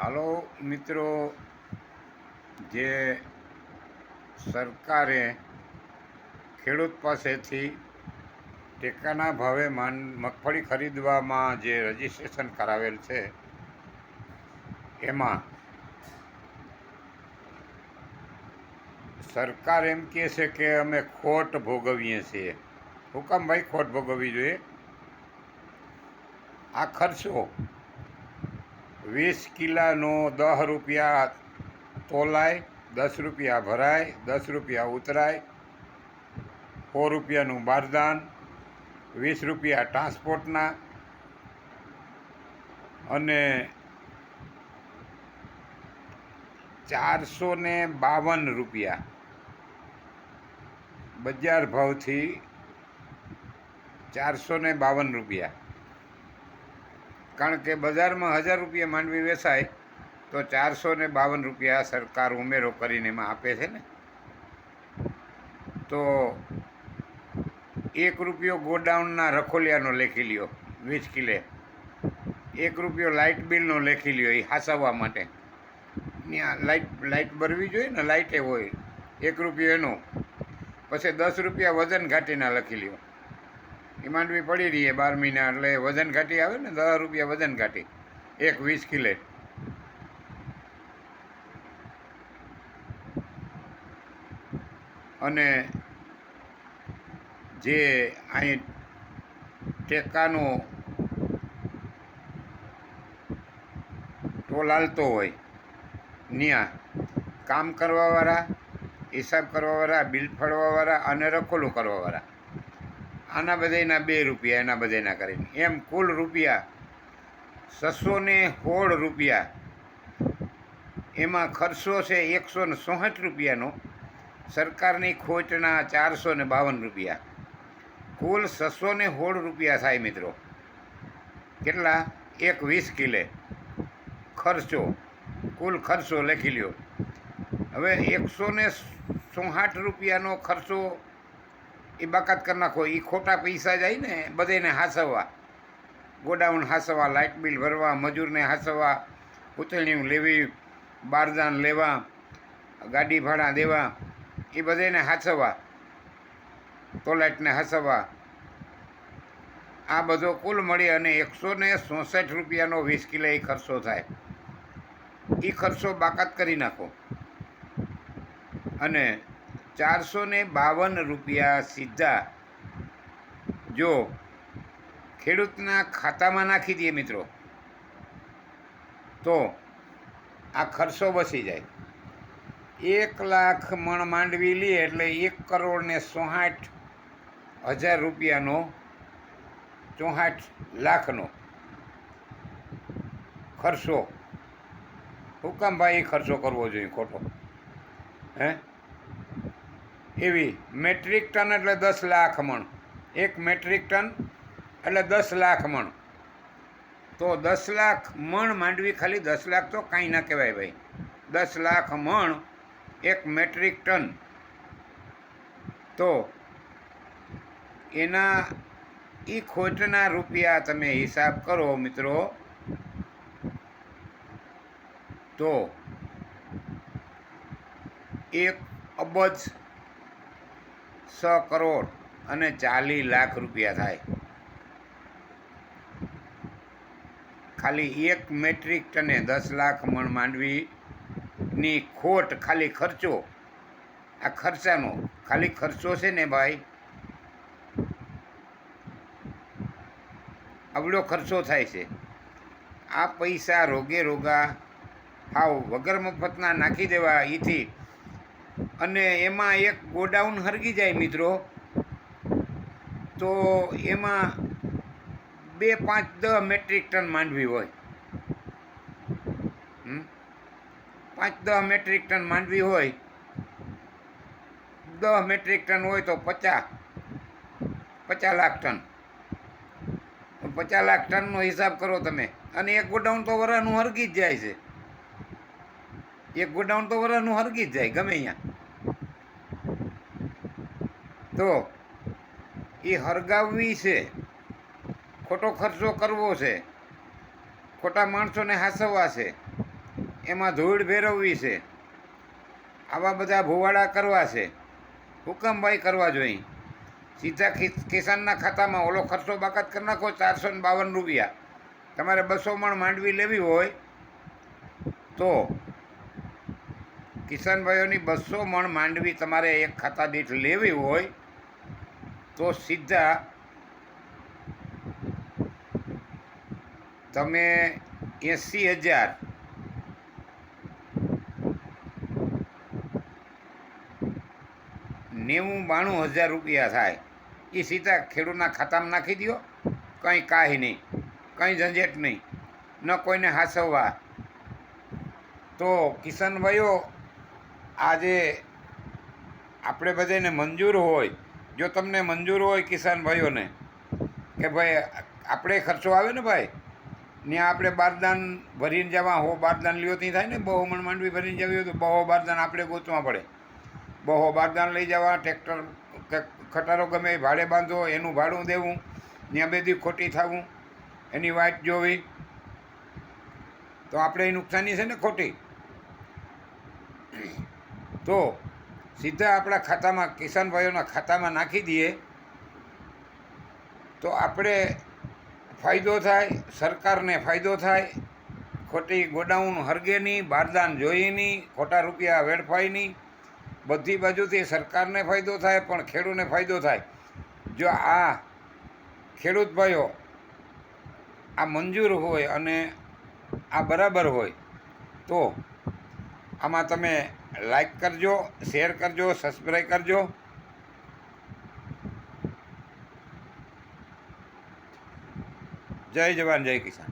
હાલો મિત્રો, જે સરકારે ખેડૂત પાસેથી ટેકાના ભાવે મગફળી ખરીદવામાં જે રજીસ્ટ્રેશન કરાવેલ છે એમાં સરકાર એમ કહે છે કે અમે ખોટ ભોગવીએ છીએ. શું કામ ભાઈ ખોટ ભોગવવી જોઈએ? આ ખર્ચો 20 કિલાનો 10 રૂપિયા તોલાય, 10 રૂપિયા ભરાય, 10 રૂપિયા ઉતરાય, 100 રૂપિયાનું બારદાન, 20 રૂપિયા ટ્રાન્સપોર્ટના અને 452 રૂપિયા બજાર ભાવથી 452 રૂપિયા. કારણ કે બજારમાં 1000 રૂપિયા માંડવી વેચાય તો 452 રૂપિયા સરકાર ઉમેરો કરીને એમાં આપે છે ને. તો 1 રૂપિયો ગોડાઉનના રખોલિયાનો લેખી લ્યો 20 કિલે, 1 રૂપિયો લાઇટ બિલનો લેખી લ્યો, એ હાંસવવા માટે ત્યાં લાઇટ ભરવી જોઈએ ને, લાઇટે હોય 1 રૂપિયો એનો. પછી 10 રૂપિયા વજન ઘાટીના લખી લ્યો. એ માંડવી પડી રહીએ 12 મહિના એટલે વજન ઘાટી આવે ને, 10 રૂપિયા વજન ઘાટી 20 કિલે. અને જે અહીં ટેકાનો ટોલ હાલતો હોય ત્યાં કામ કરવાવાળા, હિસાબ કરવાવાળા, બિલ ફાળવાવાળા અને રખોલું કરવાવાળા, આના બધાના 2 રૂપિયા, એના બધાના કરીને એમ કુલ રૂપિયા 616 રૂપિયા. એમાં ખર્ચો છે 164 રૂપિયાનો, સરકારની ખોટના 452 રૂપિયા. કુલ 616 રૂપિયા થાય મિત્રો. કેટલા? 20 કિલે ખર્ચો, કુલ ખર્ચો લખી લ્યો. હવે 164 રૂપિયાનો ખર્ચો એ બાકાત કરી નાખો. એ ખોટા પૈસા જાય ને બધાને હાંસવવા, ગોડાઉન હાંસવવા, લાઇટ બિલ ભરવા, મજૂરને હાંસવવા, ઉતરણીઓ લેવી, બારદાન લેવા, ગાડી ભાડા દેવા, એ બધાને હાંસવવા, તોલાઇટને હાંસવવા. આ બધો કુલ મળી અને 164 રૂપિયાનો 20 કિલે એ ખર્ચો થાય. એ ખર્ચો બાકાત કરી નાખો અને 452 રૂપિયા સીધા જો ખેડૂતના ખાતામાં નાખી દઈએ મિત્રો, તો આ ખર્ચો બચી જાય. 1 લાખ મણ માંડવી લે એટલે 1,64,00,000 રૂપિયાનો, 64 લાખનો ખર્ચો. શું કામ ભાઈ એ ખર્ચો કરવો જોઈએ ખોટો? હે? એવી મેટ્રિક ટન એટલે 10 લાખ મણ. 1 મેટ્રિક ટન એટલે 10 લાખ મણ. તો 10 લાખ મણ માંડવી, ખાલી 10 લાખ તો કાંઈ ના કહેવાય ભાઈ. 10 લાખ મણ 1 મેટ્રિક ટન. તો એના એ ખોટના રૂપિયા તમે હિસાબ કરો મિત્રો, તો 1 અબજ 6 કરોડ અને 40 લાખ રૂપિયા થાય. ખાલી 1 મેટ્રિક ટને 10 લાખ મણ માંડવીની ખોટ, ખાલી ખર્ચો. આ ખર્ચાનો ખાલી ખર્ચો છે ને ભાઈ, આવડો ખર્ચો થાય છે. આ પૈસા રોગે રોગા હાવ વગર મફતના નાખી દેવા એથી. અને એમાં એક ગોડાઉન હરગી જાય મિત્રો, તો એમાં 2, 5, 10 મેટ્રિક ટન માંડવી હોય. 5, 10 મેટ્રિક ટન માંડવી હોય, 10 મેટ્રિક ટન હોય તો 50 લાખ ટન. 50 લાખ ટનનો હિસાબ કરો તમે. અને એક ગોડાઉન તો વરાનું હરગી જ જાય છે. એક ગોડાઉન તો વરાનું હરગી જ જાય ગમે અહીંયા. તો એ હરગાવવી છે, ખોટો ખર્ચો કરવો છે, ખોટા માણસોને હાંસવવા છે. એમાં ધૂળ ફેરવવી છે, આવા બધા ભોવાડા કરવા છે. હુકમ ભાઈ કરવા જોઈએ. સીધા કિસાનના ખાતામાં ઓલો ખર્ચો બાકાત કરી નાખો 452 રૂપિયા. તમારે 200 મણ માંડવી લેવી હોય તો કિસાન ભાઈઓની 200 મણ માંડવી તમારે એક ખાતા દીઠ લેવી હોય તો સીધા તમે 80,000 92,000 રૂપિયા થાય. એ સીધા ખેડૂતના ખાતામાં નાખી દો. કંઈ કાંઈ નહીં, કંઈ ઝંઝટ નહીં, ન કોઈને હાસવવા. તો કિસાન ભાઈઓ, આજે આપણે બધાને મંજૂર હોય, જો તમને મંજૂર હોય કિસાન ભાઈઓને કે ભાઈ આપણે ખર્ચો આવે ને ભાઈ, ત્યાં આપણે બારદાન ભરીને જવા, બારદાન લ્યો ત્યાં થાય ને, બહુ મણ માંડવી ભરીને જવી હોય તો બહુ બારદાન આપણે ગોતવા પડે. બહુ બારદાન લઈ જવા, ટ્રેક્ટર કે ખટારો ગમે એ ભાડે બાંધો, એનું ભાડું દેવું, ત્યાં બેદી ખોટી થવું, એની વાટ જોવી, તો આપણે એ નુકસાની છે ને ખોટી. તો સીધા આપણા ખાતામાં, કિસાન ભાઈઓના ખાતામાં નાખી દઈએ તો આપણે ફાયદો થાય, સરકારને ફાયદો થાય, ખોટી ગોડાઉન હરગે નહીં, બારદાન જોઈએ નહીં, ખોટા રૂપિયા વેડફાય નહીં. બધી બાજુથી સરકારને ફાયદો થાય પણ ખેડૂતને ફાયદો થાય. જો આ ખેડૂત ભાઈઓ આ મંજૂર હોય અને આ બરાબર હોય તો આમાં તમે લાઈક કરજો, શેર કરજો, સબસ્ક્રાઈબ કરજો. જય જવાન જય કિસાન.